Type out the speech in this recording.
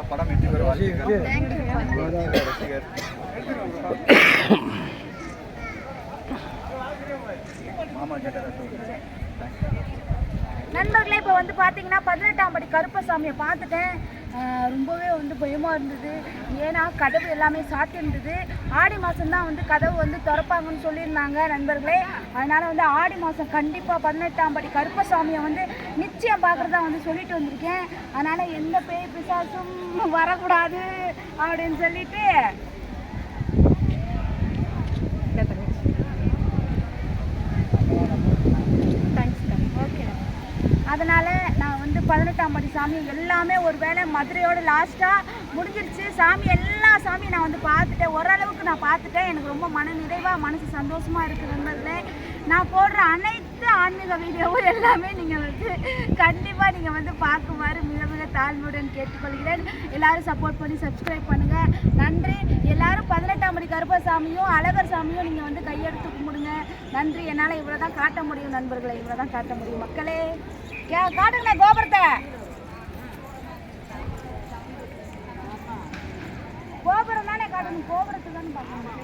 படம் வெற்றி பெற ரசிகர் மாமா நண்பர்களே, இப்போ வந்து பார்த்தீங்கன்னா 18ஆம் படி கருப்பசாமியை பார்த்துட்டேன். ரொம்பவே வந்து பயமாக இருந்தது. ஏன்னா கதவு எல்லாமே சாத்தி இருந்தது. ஆடி மாதம்தான் வந்து கதவு வந்து திறப்பாங்கன்னு சொல்லியிருந்தாங்க நண்பர்களே. அதனால் வந்து ஆடி மாதம் கண்டிப்பாக 18ஆம் படி கருப்பசாமியை வந்து நிச்சயம் பார்க்குறதா வந்து சொல்லிட்டு வந்திருக்கேன். அதனால் எந்த பேய் பிசாசும் வரக்கூடாது அப்படின்னு சொல்லிட்டு அதனால் நான் வந்து 18ஆம் படி சாமி எல்லாமே ஒரு வேளை மதுரையோட லாஸ்ட்டாக முடிஞ்சிருச்சு. சாமி எல்லா சாமியும் நான் வந்து பார்த்துட்டேன். ஓரளவுக்கு நான் பார்த்துட்டேன். எனக்கு ரொம்ப மன நிறைவாக மனசு சந்தோஷமாக இருக்குது நண்பர்களே. நான் போடுற அனைத்து ஆன்மீக வீடியோவும் எல்லாமே நீங்கள் வந்து கண்டிப்பாக நீங்கள் வந்து பார்க்குமாறு மிக மிக தாழ்மையுடன் கேட்டுக்கொள்கிறேன். எல்லோரும் சப்போர்ட் பண்ணி சப்ஸ்கிரைப் பண்ணுங்கள். நன்றி. எல்லோரும் 18ஆம் படி கருப்பசாமியும் அழகர் சாமியும் நீங்கள் வந்து கையெடுத்து கும்பிடுங்க. நன்றி. என்னால் இவ்வளோ தான் காட்ட முடியும் நண்பர்களை, இவ்வளோ தான் காட்ட முடியும் மக்களே. காட்டுங்க கோபுரத்தை. கோபுரம் தானே காட்டணும், கோபுரத்தை தானே பார்க்கணும்.